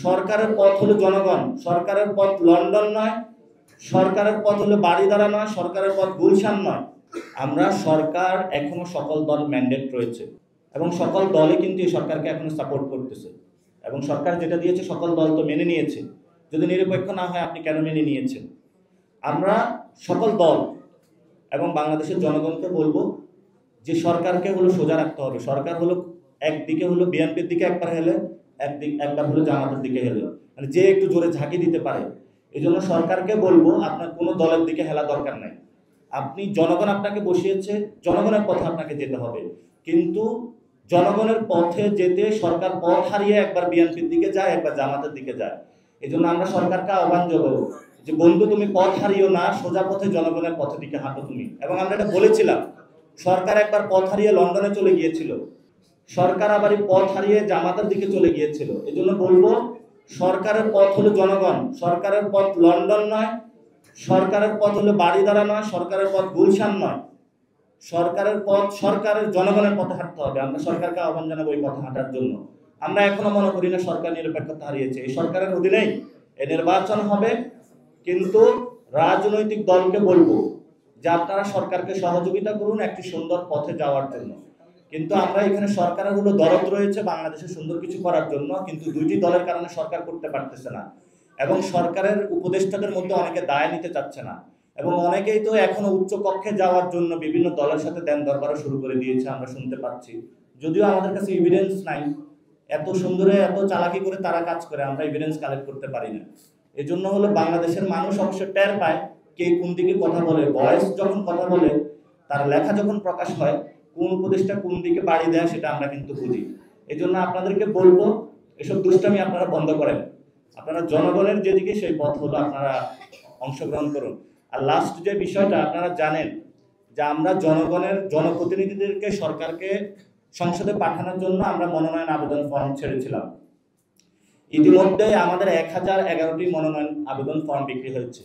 সরকারের পথ হলো জনগণ, সরকারের পথ লন্ডন নয়, সরকারের পথ হলো বাড়িধারা নয়, সরকারের পথ গুলশান নয়। আমরা সরকার এখনো সকল দল ম্যান্ডেট রয়েছে এবং সকল দলই কিন্তু এই সরকারকে এখনো সাপোর্ট করতেছে এবং সরকার যেটা দিয়েছে সকল দল তো মেনে নিয়েছে। যদি নিরপেক্ষ না হয় আপনি কেন মেনে নিয়েছেন? আমরা সকল দল এবং বাংলাদেশের জনগণকে বলবো যে সরকারকে হলো সোজা রাখতে হবে। সরকার হলো একদিকে হলো বিএনপির দিকে একবার হেলে, একবার হলো জামাতের দিকে হেলে, মানে যে একটু জোরে ঝাঁকি দিতে পারে। এই জন্য সরকারকে বলবো আপনার কোনো দলের দিকে হেলা দরকার নাই। আপনি জনগণ আপনাকে বসিয়েছে, জনগণের পথে আপনাকে যেতে হবে, কিন্তু জনগণের পথে যেতে সরকার পথ হারিয়ে একবার বিএনপির দিকে যায়, একবার জামাতের দিকে যায়। এই জন্য আমরা সরকারকে আহ্বান জানাবো যে বন্ধু তুমি পথ হারিও না, সোজা পথে জনগণের পথের দিকে হাঁটো তুমি। এবং আমরা এটা বলেছিলাম, সরকার একবার পথ হারিয়ে লন্ডনে চলে গিয়েছিল, সরকার আবার পথ হারিয়ে জামাতের দিকে চলে গিয়েছিল। এই জন্য বলবো সরকারের পথ হলো জনগণ, সরকারের পথ লন্ডন নয়, সরকারের পথ হলো বাড়িধারা নয়, সরকারের পথ গুলশান নয়। সরকারের পথ সরকারের জনগণের পথে হাঁটতে হবে। আমরা সরকারকে আহ্বান জানাবো এই পথে হাঁটার জন্য। আমরা এখনো মনে করি না সরকার নিরপেক্ষতা হারিয়েছে। এই সরকারের অধীনেই এই নির্বাচন হবে, কিন্তু রাজনৈতিক দলকে বলবো যে আপনারা সরকারকে সহযোগিতা করুন একটি সুন্দর পথে যাওয়ার জন্য। কিন্তু আমরা এখানে সরকারের হলো দরদ রয়েছে বাংলাদেশে সুন্দর কিছু করার জন্য, কিন্তু দুইটি দলের কারণে সরকার করতে পারতেছে না এবং সরকারের উপদেষ্টাদের মধ্যে অনেকে দায় নিতে চাচ্ছে না এবং অনেকেই তো এখনো উচ্চ কক্ষে যাওয়ার জন্য বিভিন্ন দলের সাথে দেন দরবারও শুরু করে দিয়েছে, আমরা শুনতে পাচ্ছি। যদিও আমাদের কাছে এভিডেন্স নাই, এত সুন্দরে এত চালাকি করে তারা কাজ করে, আমরা এভিডেন্স কালেক্ট করতে পারি না। এই জন্য হলো বাংলাদেশের মানুষ অবশ্য টের পায় কে কোন দিকে কথা বলে, ভয়েস যখন কথা বলে, তার লেখা যখন প্রকাশ হয়, কোন উপদেশটা কোন দিকে বাড়ি দেয় সেটা আমরা কিন্তু বুঝি। এই জন্য আপনাদেরকে বলবো এসব দুষ্টামি আপনারা বন্ধ করেন, আপনারা জনগণের যেদিকে সেই পথ হলো আপনারা অংশগ্রহণ করুন। আর লাস্ট যে বিষয়টা আপনারা জানেন যে আমরা জনগণের জনপ্রতিনিধিদেরকে সরকারকে সংসদে পাঠানোর জন্য আমরা মনোনয়ন আবেদন ফর্ম ছেড়েছিলাম। ইতিমধ্যে আমাদের 1011টি মনোনয়ন আবেদন ফর্ম বিক্রি হয়েছে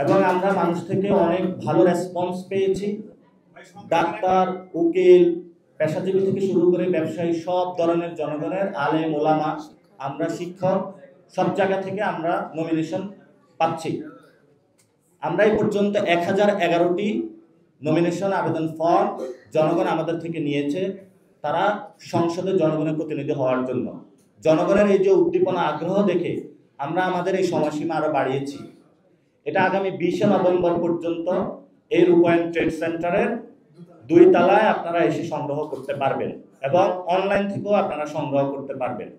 এবং আমরা মানুষ থেকে অনেক ভালো রেসপন্স পেয়েছি। ডাক্তার, উকিল, পেশাজীবী থেকে শুরু করে ব্যবসায়ী, সব ধরনের জনগণের, আলেম ওলামা, আমরা শিক্ষক, সব জায়গা থেকে আমরা নমিনেশন পাচ্ছি। আমরা এই পর্যন্ত 1011টি নমিনেশন আবেদন ফর্ম জনগণ আমাদের থেকে নিয়েছে, তারা সংসদে জনগণের প্রতিনিধি হওয়ার জন্য। জনগণের এই যে উদ্দীপনা, আগ্রহ দেখে আমরা আমাদের এই সময়সীমা আরো বাড়িয়েছি। এটা আগামী 20শে নভেম্বর পর্যন্ত এই রূপায়ণ ট্রেড সেন্টারের 2 তলায় আপনারা এসে সংগ্রহ করতে পারবেন এবং অনলাইন থেকেও আপনারা সংগ্রহ করতে পারবেন।